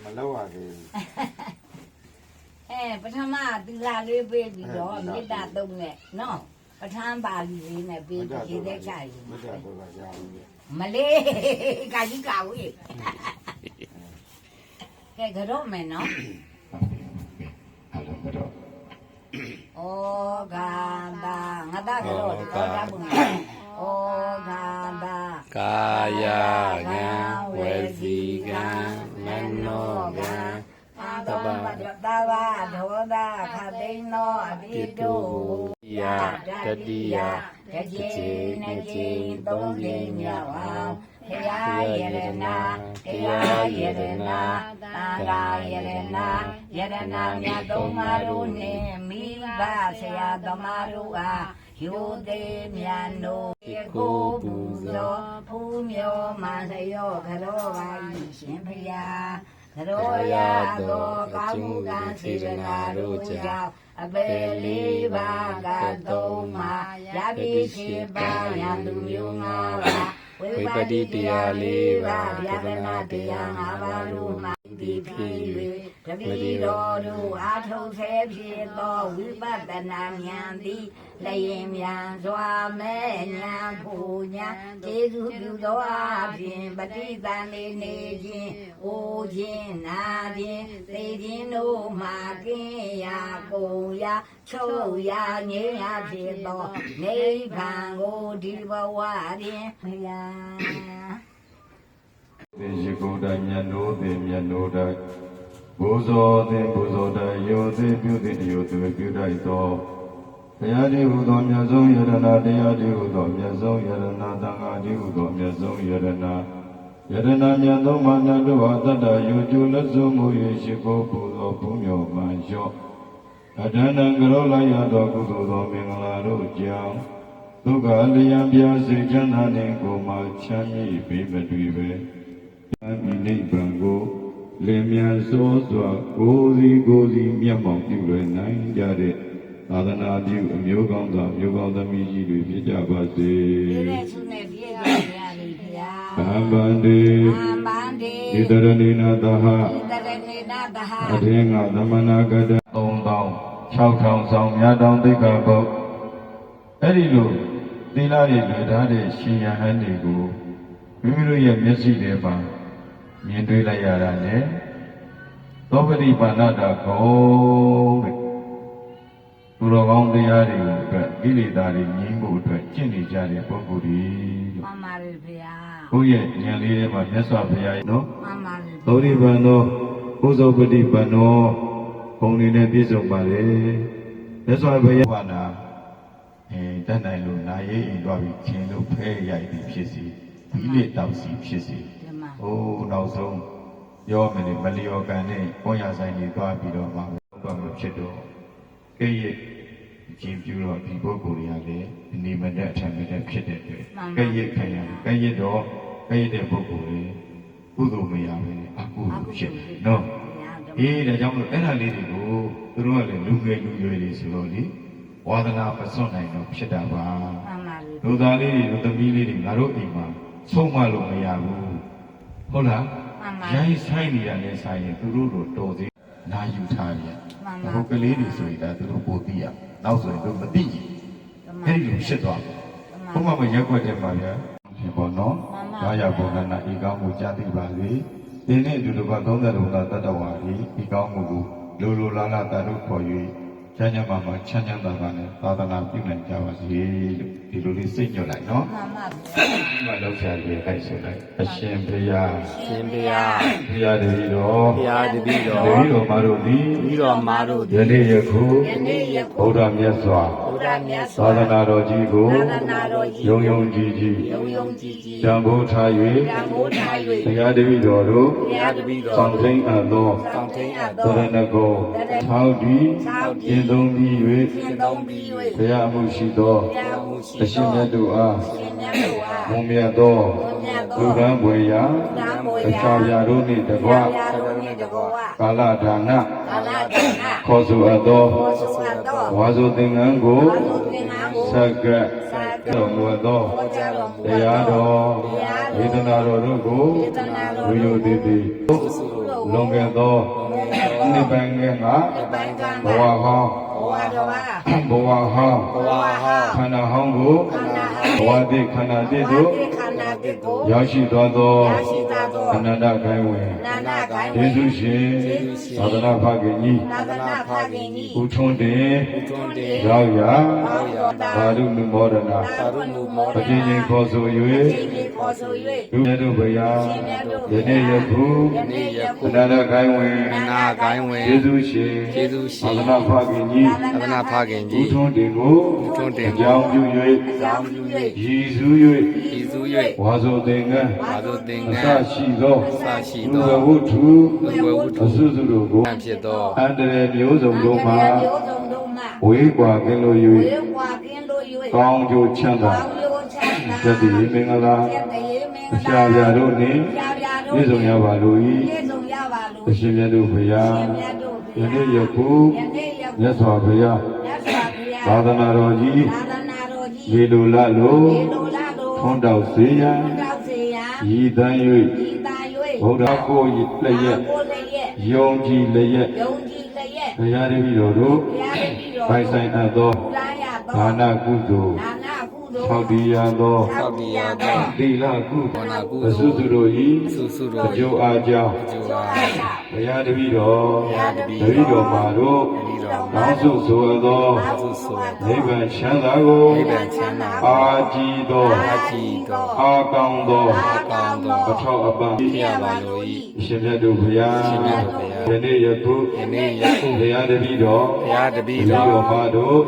mà lâu à thì ပထမသီလာလေးပေးပြီးတော့မေတ္တာသုံးနဲ့နော်ပထမပါဠိလေးနဲ့ပြီးရေသက်ချရီ mới ra tôi là ra đi မလေးကာကြီးကာဝေးကဲကြောမယ်နော် Hello cái đó ဩဂါတာငါတာကြောတော့တာပုံဩဂါတာ ကာယကံဝစီကံမနောကံ သဗ္ဗတဝါဒေါသခတိနောအပိတုတတိယတစ်ချိန်နှစ်ချိန်သုံးချိန်မြောက်အောင်တရားယရနာတရားယရနာသာဃာယရနာယရနာမြတ်သုံးပါးတို့နှင့်မိဘဆရာသမားတို့အားယောသေးမြတ်တို့ကိုပူဇော်ဖူးမြော်မှန်လျော့ကြောပါ၏ရှင်ဖျားရောရသောကောင်းမှုကံစေတနာတို့ကြောင့်အပေလေးပါးကသုံးမှာရပြီရှိပါရသူမျိုးငါးပါးဝိပတိတရားလေးပါးဗျာဒနာတရားငါးပါးတို့မှာဒီဖြစ်၍တတိတော်တို့အာထုံဆဲဖြစ်သောဝိပဿနာဉာဏ်သည်လျင်မြန်စွာမဲ့ဉာဏ်ဖို့ဉာဏ်ကျေစုပြုသောအပြင်ပဋိသန္ဓေနေခြင်းအိုခြင်းနာခြင်းသိခြင်းတို့မှာကင်းရာကုန်ရာချုပ်ရာငြိမ်းရာဖြစ်သောနိဗ္ဗာန်ကိုဒီဘဝတွင်ဖျား Thì chỉ cố đại nhận nô đại Bố gió đại Yêu tiêu đại to Thầy đi hữu tỏမြတ်ဆုံးယရနာတရားđi hữu tỏမြတ်ဆုံးယရနာသံဃာđi hữu tỏမြတ်ဆုံးယရနာယရနာမြတ်သုံးပါးများတို့ဟာတတ္တယုကျိုလက်စွမှု၍ရှိခိုးပူဇော်ဘုမြော်မှန်လျှော့အတဏံကရောလိုက်ရသောကုသိုလ်သောမင်္ဂလာတို့ကြောင့်ဒုက္ခလျံပြားစေချမ်းသာနှင့်ကိုယ်မှချမ်းမြေ့ပေမတွေ့ပဲမိနိဗ္ဗာန်ကိုလင်မြန်စောစွာကိုယ်စီမျက်မှောက်ပြုလွယ်နိုင်ကြတဲ့သာသနာပြုအမျိုးကောင်းသောမျိုးကောင်းသမီးကြီးတွေဖြစ်ကြပါစေ ပြည့်တဲ့ဆုနဲ့ပြည့်ပါရလိမ့်ဗျာ ။ဗံဗန္တိဣတရဏိနာတဟအထင်္ဂသမနာကတ3000 6000ဆောင်မြတ်တောင်သိက္ခာပုဒ်အဲ့ဒီလိုသီလတွေလွယ်ထားတဲ့ရှင်ယဟန်တွေကိုမိမိတို့ရဲ့မျက်စိထဲမှာမြင်တွေ့လိုက်ရတာနဲ့သောပတိပါဏတာကောတဲ့သူတော်ကောင်းတရားတွေအတွက်ကိလေသာတွေငြိမ်းဖို့အတွက်ကျင့်နေကြတဲ့ပုဂ္ဂိုလ်တွေလို့ မှန်ပါလေဗျာ ကိုယ့်ရဲ့ဉာဏ်လေးထဲမှာမြတ်စွာဘုရားနော် မှန်ပါလေ သောရိပန်သောဘုဇောပတိပန်သောဘုံတွေနဲ့ပြည့်စုံပါလေမြတ်စွာဘုရားဘာနာတတ်နိုင်လို့နာရေးအိမ်သွားပြီးခြင်းလို့ဖဲရိုက်ပြီးဖြစ်စီဒီလေတောက်စီဖြစ်စီ ဒီမှာ ဟိုးနောက်ဆုံးပြောမယ်လေမလျော်ကန်နဲ့ကိုရဆိုင်ကြီးသွားပြီးတော့မှဘာမှဖြစ်တော့ကဲ့ရဲ့ကျင်ပြတော့ဒီပုဂ္ဂိုလ်တွေကလည်းအနေမနဲ့အထံနဲ့ဖြစ်တဲ့အတွက်ကဲ့ရဲ့ခံရတယ်ကဲ့ရဲ့တော့ကဲ့ရဲ့တဲ့ပုဂ္ဂိုလ်တွေကုသိုလ်မရပဲအကုသိုလ်ဖြစ်နော်အေးဒါကြောင့်မလို့အဲ့ဒါလေးတွေကိုသူတို့ကလည်းလူငယ်လူရွယ်တွေဆိုတော့လေဝါဒနာမစွန့်နိုင်တော့ဖြစ်တာပါ မှန်ပါလေ လူသားလေးတွေလူသမီးလေးတွေငါတို့အိမ်မှာဆုံးမလို့မရဘူးဟုတ်လား မှန်ပါ ရိုင်းဆိုင်နေတာနဲ့ဆိုင်ရင်သူတို့တို့တော်သေးနာယူထားရ မှန်ပါ ဟိုကလေးတွေဆိုရင်ဒါသူတို့ပိုသိရနောက်ဆိုရင်တို့မသိဘူးအဲ့ဒီလိုဖြစ်သွားတယ်ဘုမမရက်ွက်တယ်ပါဗျာဖြစ်ပေါ်နော်ဘာရဘုံနာဤကောင်းမှုကြားသိပါစေဒီနေ့အတူတကွ30လုံးသာတတ္တဝါဤဤကောင်းမှုကိုလိုလိုလားလားတာတို့ခေါ်၍ချမ်းချမ်းမှာချမ်းချမ်းသာသာနဲ့သာသနာပြုနိုင်ကြပါစေလို့ဒီလိုလေးစိတ်ညွတ်လိုက်နော် မှန်ပါ ဒီမှာလောက်ချာရေခိုက်ဆိုလိုက်အရှင်ဘုရား ရှင်ဘုရား ဘုရားတပည့်တော် ဘုရားတပည့်တော် တပည့်တော်မတို့သည် ပြီးတော်မာတို့ ယနေ့ယခု ယနေ့ယခု ဗုဒ္ဓမြတ်စွာ ဘုရားမြတ်စွာ သာသနာတော်ကြီးကို သာသနာတော်ကြီး ယုံယုံကြည်ကြည် ယုံယုံကြည်ကြည် တန်ဖိုးထား တန်ဖိုးထား ၍ဘုရားတပည့်တော်တို့ ဘုရားတပည့်တော် ဆောင်သိမ့်အပ်သော ဆောင်သိအပ် သ သော ရဏဂုံထောက်ဒီကျင့်သုံးပြီး ရှင်းသုံးပြီး ၍ဘုရားအမှုရှိသော ဘုရားမှုရှိ အရှင်မြတ်တို့အား ရှင်မြတ်တို့အား မွန်မြတ်သော ဘုရား လူကံဘွေရာ တန်ဖိုး အခြားရာတို့နှင့်တကွ ဘုရားတော်မြတ်တကော ကာလဒါန ကာလတနာ ခေါ်ဆိုအပ်သော ဘောဇဝတ်တော် ဝါဆိုသင်္ကန်းကို ဘာလို့သင်္ကန်းကို ဆက်ကပ်တော်မူသော ဟောကြားတော်မူ တရားတော်ဝေဒနာတော်တို့ကို ဝေဒနာတော် ဝိယုတိတိ တို့ လွန်ခဲ့သောနိဗ္ဗာန်ငယ်ငါဘဝဟောင်းဘဝဟောင်းခန္ဓာဟောင်းကိုဘဝတိခန္ဓာတိတို့ရောက်ရှိသွားသောအနန္တဂိုင်းဝင်ယေရှုရှင်သာသနာ့ဖခင်ကြီးဥထွန်းတင်ရောက်ရာဘာဒုနုမောဒနာပဋိဉ္စခေါ်ဆို၍လူမြတ်တို့ဘုရားယနေ့ယခုအနန္တဂိုင်းဝင်ယေရှုရှင်သာသနာ့ဖခင်ကြီးဥထွန်းတင်ကိုအကြောင်းပြု၍ရည်စူး၍ဝါဆိုသင်္ကန်းအစရှိသောလူဝဝုထုအစုစုတို့ကိုအန္တရာယ်မျိုးစုံတို့မှာဝေးကွာကင်းလို့၍ကောင်းကျိုးချမ်းသာတတိမင်္ဂလာအရှာပြတို့နှင့်ပြည့်စုံရပါလို၏အရှင်မြတ်တို့ဘုရားယနေ့ယခုမြတ်စွာဘုရားသာသနာတော်ကြီးရေလိုလလိုထွန်းတောက်စေရန်ရည်တမ်း၍ဘုရားကိုယ်လျက်ယုံကြည်လျက်ဘုရားတပည့်တော်တို့ပိုင်ဆိုင်အပ်သောဒါနကုသိုလ်သောက်တရားသောသီလကုအစုစုတို့၏အကျိုးအားကြောင့်ဘုရားတပည့်တော်မှာတို့တောင်းစုဆိုသောနိဗ္ဗာန်ချမ်းသာကိုအာကြည်သောအာကောင်းသောအထောက်အပံ့ဖြစ်ရပါလို၏ရှင်မြတ်တို့ဘုရားယနေ့ယခုဘုရားတပည့်တော်မှာတို့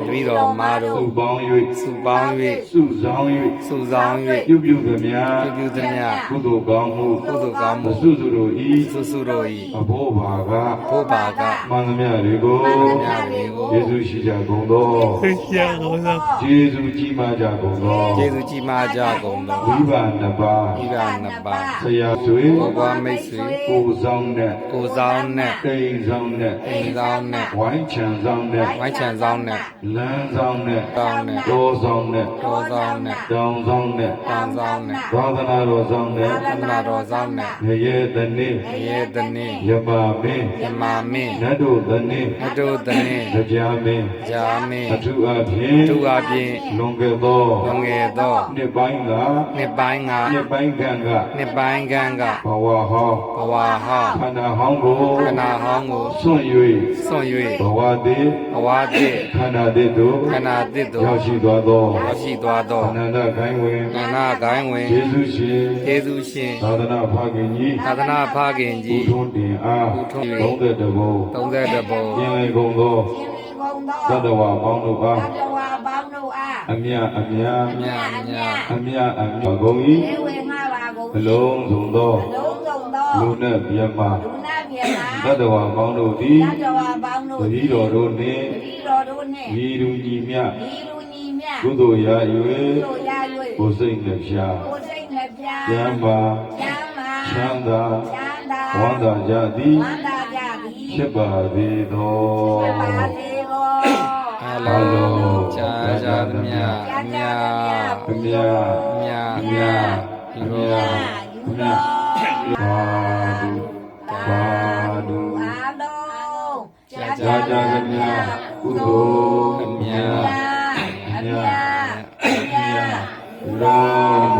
စုပေါင်း၍စုဆောင်း၍ပြုသမျှကုသိုလ်ကောင်းမှုအစုစုတို့၏အဖို့ပါကမှန်သမျှတွေကိုယေရှုရှိကြကုန်သောယေရှုကြီးမားကြကုန်သောဝိပါနှစ်ပါးဆရာဆွေမိတ်ဆွေကိုဆောင်နဲ့တိမ်ဆောင်နဲ့ဝိုင်းချံဆောင်နဲ့လမ်းဆောင်နဲ့တောဆောင်နဲ့တောဆောင်နဲ့သာသနာတော်ဆောင်နဲ့ငရဲတနေ့ယမမင်းနတ်တို့တနေ့ကြာမင်းအထုအဖြင့်လွန်ခဲ့သောနှစ်ပိုင်းကဘဝဟောင်းခန္ဓာဟောင်းကိုစွန့်၍ဘဝတိခန္ဓာတိတို့ရောက်ရှိသွားသောအနန္တဂိုင်းဝင်ယေရှုရှင်သာသနာ့ဖခင်ကြီးဥထွန်းတင်အား31ဘုံပြင်လေကုန်သောသတ္တဝါပေါင်းတို့အားအမြကုန်၏အလုံးစုံသောလူနဲ့မြတ်မှာသတ္တဝါပေါင်းတို့သည်တတိတော်တို့နှင့်ဤလူညီမြကုသိုလ်ရ၍ကိုယ်စိတ်နှပြကျမ်းပါချမ်းသာဝန္တာကြသည်ဖြစ်ပါသေးသောအလုံးကြာသမျှဘာဒုကြာသမျှကုသိုလ်အမြတ်လော